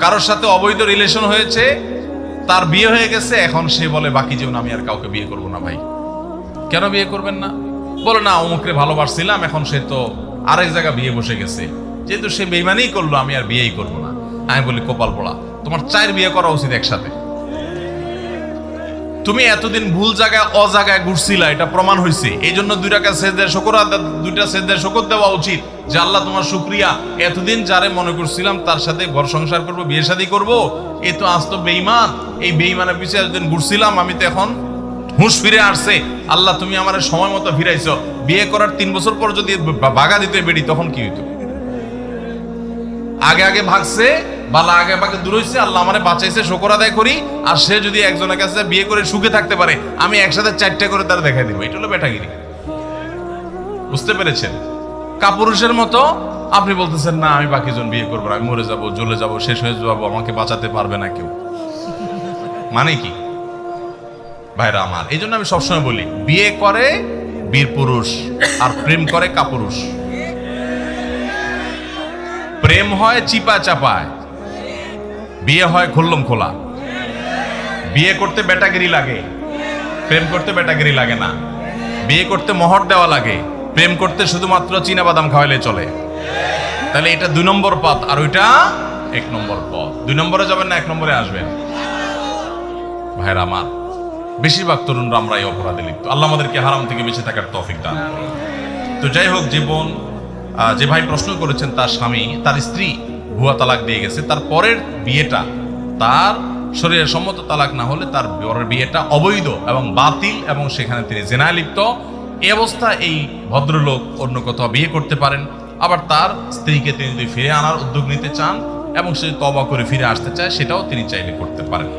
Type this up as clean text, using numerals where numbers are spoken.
কারোর সাথে অবৈধ রিলেশন হয়েছে, তার বিয়ে হয়ে গেছে, এখন সে বলে বাকি জীবন আমি আর কাউকে বিয়ে করব না। ভাই কেন বিয়ে করবেন না? বলে না অমুকরে ভালোবাসছিলাম, এখন সে তো আরেক জায়গায় বিয়ে বসে গেছে, যেহেতু সে বেইমানিই করলো আমি আর বিয়েই করব না। আমি বলি কপাল পোড়া, তোমার 4 বিয়ে করা উচিত একসাথে। তুমি এতদিন ভুল জায়গায় অজায়গায় ঘুরছিলা, এটা প্রমাণ হয়েছে। এই জন্য 2 টাকা সেজদায় শুকর, 2টা সেজদায় শুকর দেওয়া উচিত যে আল্লাহ তোমার শুকরিয়া, এতদিন যারে মনে করছিলাম তার সাথে ঘর সংসার করব, বিয়ে শাদী করব, এ তো আজ তো বেঈমান। এই বেঈমানের পিছনে এতদিন ঘুরছিলাম, আমি তো এখন হুঁশ ফিরে আসছে। আল্লাহ তুমি আমার সময় মতো ফিরাইছো। বিয়ে করার 3 বছর পর যদি বাগা দিতে বেড়ি তখন কি হইতো? আগে আগে ভাগছে, বালা আগে ভাগে দূর হইছে, আল্লাহ আমারে বাঁচাইছে, শুকর আদায় করি। আর সে যদি একজনের কাছে বিয়ে করে সুখে থাকতে পারে, আমি একসাথে 4টা করে তার দেখাই দিব। এটা হলো বেটাগিরি। বুঝতে পেরেছেন? কাপুরুষের মতো আপনি বলতেছেন না আমি বাকি জন বিয়ে করবো, আমি মরে যাবো, জ্বলে যাবো, শেষ হয়ে যাবো, আমাকে বাঁচাতে পারবে না কেউ। মানে কি ভাইরা আমার? এই জন্য আমি সবসময় বলি, বিয়ে করে বীর পুরুষ আর প্রেম করে কাপুরুষ। প্রেম হয় চিপা চাপায়, বিয়ে হয় খুল্লম খোলা। বিয়ে করতে বেটাগিরি লাগে, প্রেম করতে বেটাগিরি লাগে না। বিয়ে করতে মোহর দেওয়া লাগে, প্রেম করতে শুধুমাত্র চীনা বাদাম খাওয়াইলে চলে। তাহলে এটা 2 নম্বর পথ, আর ওইটা 1 নম্বর পথ। 2 নম্বরে যাবেন না 1 নম্বরে আসবেন? ভাইরা আমার, বেশিরভাগ তরুণরা আমরা এই অপরাধে লিপ্ত। আল্লাহ আমাদেরকে হারাম থেকে বেঁচে থাকার তৌফিক দান করুন। তো যাই হোক, জীবন যে ভাই প্রশ্ন করেছেন, তার স্বামী, তার স্ত্রী ভুয়া তালাক দিয়ে গেছে, তার পরের বিয়েটা তার শরীরের সম্মত তালাক না হলে তার পরের বিয়েটা অবৈধ এবং বাতিল, এবং সেখানে তিনি জিনায় লিপ্ত। এই অবস্থা এই ভদ্রলোক অন্য কোথাও বিয়ে করতে পারেন। আবার তার স্ত্রীকে তিনি যদি ফিরে আনার উদ্যোগ নিতে চান এবং সে তওবা করে ফিরে আসতে চায়, সেটাও তিনি চাইলে করতে পারেন।